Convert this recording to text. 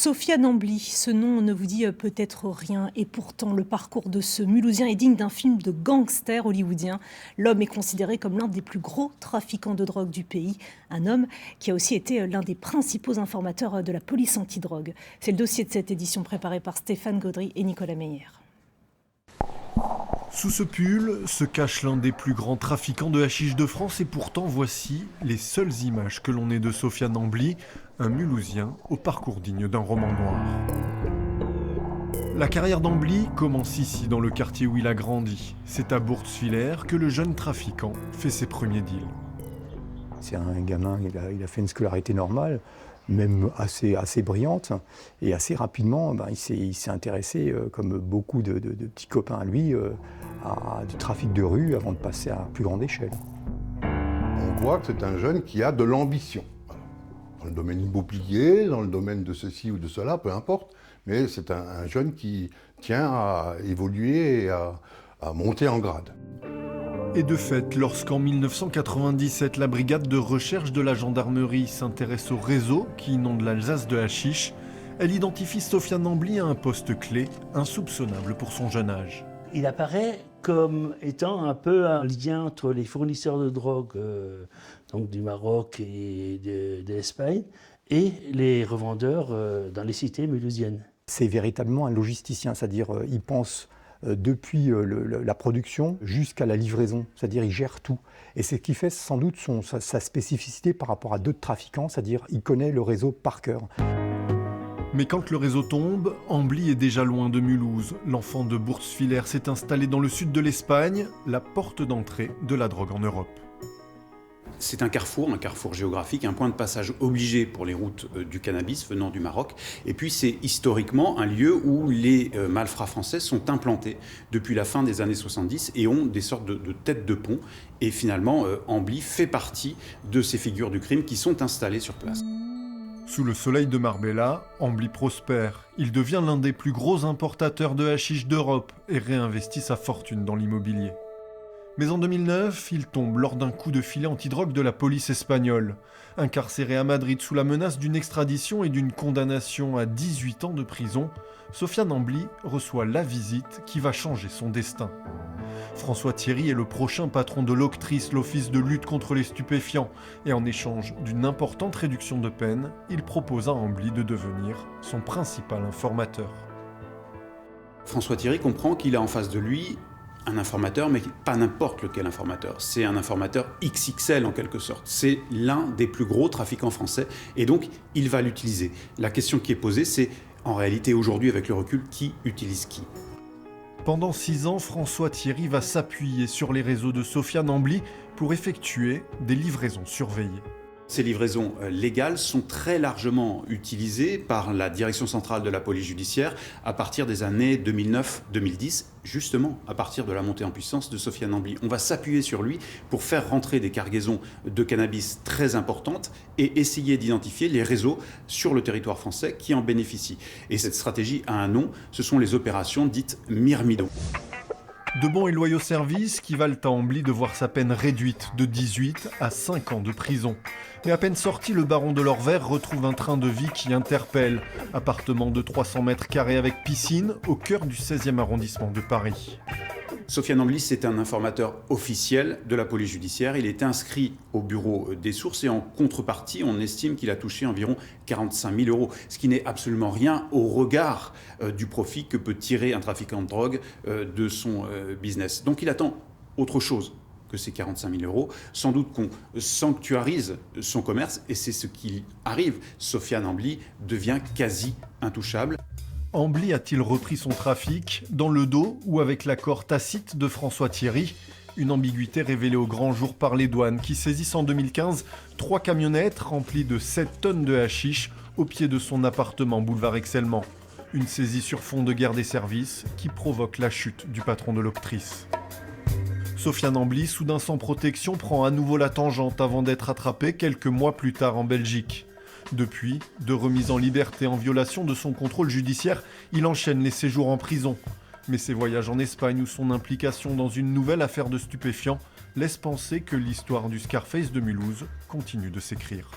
Sofiane Ambly, ce nom ne vous dit peut-être rien, et pourtant le parcours de ce Mulhousien est digne d'un film de gangster hollywoodien. L'homme est considéré comme l'un des plus gros trafiquants de drogue du pays, un homme qui a aussi été l'un des principaux informateurs de la police antidrogue. C'est le dossier de cette édition préparée par Stéphane Gaudry et Nicolas Meyer. Sous ce pull se cache l'un des plus grands trafiquants de hashish de France et pourtant voici les seules images que l'on ait de Sofiane Ambly, un Mulhousien au parcours digne d'un roman noir. La carrière d'Ambly commence ici dans le quartier où il a grandi. C'est à Bourtzwiller que le jeune trafiquant fait ses premiers deals. C'est un gamin, il a fait une scolarité normale, même assez brillante, et assez rapidement il s'est intéressé, comme beaucoup de petits copains à lui, à du trafic de rue avant de passer à plus grande échelle. On voit que c'est un jeune qui a de l'ambition. Dans le domaine immobilier, dans le domaine de ceci ou de cela, peu importe, mais c'est un jeune qui tient à évoluer et à monter en grade. Et de fait, lorsqu'en 1997, la brigade de recherche de la gendarmerie s'intéresse au réseau qui inonde l'Alsace de hashish, elle identifie Sofiane Ambly à un poste clé, insoupçonnable pour son jeune âge. Il apparaît comme étant un peu un lien entre les fournisseurs de drogue donc du Maroc et de l'Espagne et les revendeurs dans les cités mulhousiennes. C'est véritablement un logisticien, c'est-à-dire il pense depuis la production jusqu'à la livraison, c'est-à-dire il gère tout. Et c'est ce qui fait sans doute sa spécificité par rapport à d'autres trafiquants, c'est-à-dire il connaît le réseau par cœur. Mais quand le réseau tombe, Ambly est déjà loin de Mulhouse. L'enfant de Bourtzwiller s'est installé dans le sud de l'Espagne, la porte d'entrée de la drogue en Europe. C'est un carrefour géographique, un point de passage obligé pour les routes du cannabis venant du Maroc. Et puis c'est historiquement un lieu où les malfrats français sont implantés depuis la fin des années 70 et ont des sortes de têtes de pont. Et finalement, Ambly fait partie de ces figures du crime qui sont installées sur place. Sous le soleil de Marbella, Ambly prospère. Il devient l'un des plus gros importateurs de hashish d'Europe et réinvestit sa fortune dans l'immobilier. Mais en 2009, il tombe lors d'un coup de filet antidrogue de la police espagnole. Incarcéré à Madrid sous la menace d'une extradition et d'une condamnation à 18 ans de prison, Sofiane Ambly reçoit la visite qui va changer son destin. François Thierry est le prochain patron de l'OCTRIS, l'Office de lutte contre les stupéfiants, et en échange d'une importante réduction de peine, il propose à Ambly de devenir son principal informateur. François Thierry comprend qu'il a en face de lui un informateur, mais pas n'importe lequel informateur. C'est un informateur XXL en quelque sorte. C'est l'un des plus gros trafiquants français et donc il va l'utiliser. La question qui est posée, c'est en réalité aujourd'hui avec le recul, qui utilise qui ? Pendant 6 ans, François Thierry va s'appuyer sur les réseaux de Sofiane Ambly pour effectuer des livraisons surveillées. Ces livraisons légales sont très largement utilisées par la direction centrale de la police judiciaire à partir des années 2009-2010, justement à partir de la montée en puissance de Sofiane Ambly. On va s'appuyer sur lui pour faire rentrer des cargaisons de cannabis très importantes et essayer d'identifier les réseaux sur le territoire français qui en bénéficient. Et cette stratégie a un nom, ce sont les opérations dites Myrmidon. De bons et loyaux services qui valent à Ambly de voir sa peine réduite de 18 à 5 ans de prison. Mais à peine sorti, le baron de l'Orvers retrouve un train de vie qui interpelle. Appartement de 300 mètres carrés avec piscine au cœur du 16e arrondissement de Paris. Sofiane Ambly, c'est un informateur officiel de la police judiciaire. Il est inscrit au bureau des sources et en contrepartie, on estime qu'il a touché environ 45 000 €, ce qui n'est absolument rien au regard du profit que peut tirer un trafiquant de drogue de son business. Donc il attend autre chose que ces 45 000 €. Sans doute qu'on sanctuarise son commerce et c'est ce qui arrive. Sofiane Ambly devient quasi intouchable. Ambly a-t-il repris son trafic dans le dos ou avec l'accord tacite de François Thierry ? Une ambiguïté révélée au grand jour par les douanes qui saisissent en 2015 3 camionnettes remplies de 7 tonnes de hashish au pied de son appartement boulevard Excelmans. Une saisie sur fond de guerre des services qui provoque la chute du patron de l'OCTRIS. Sofiane Ambly, soudain sans protection, prend à nouveau la tangente avant d'être attrapé quelques mois plus tard en Belgique. Depuis, de remise en liberté en violation de son contrôle judiciaire, il enchaîne les séjours en prison. Mais ses voyages en Espagne ou son implication dans une nouvelle affaire de stupéfiants laissent penser que l'histoire du Scarface de Mulhouse continue de s'écrire.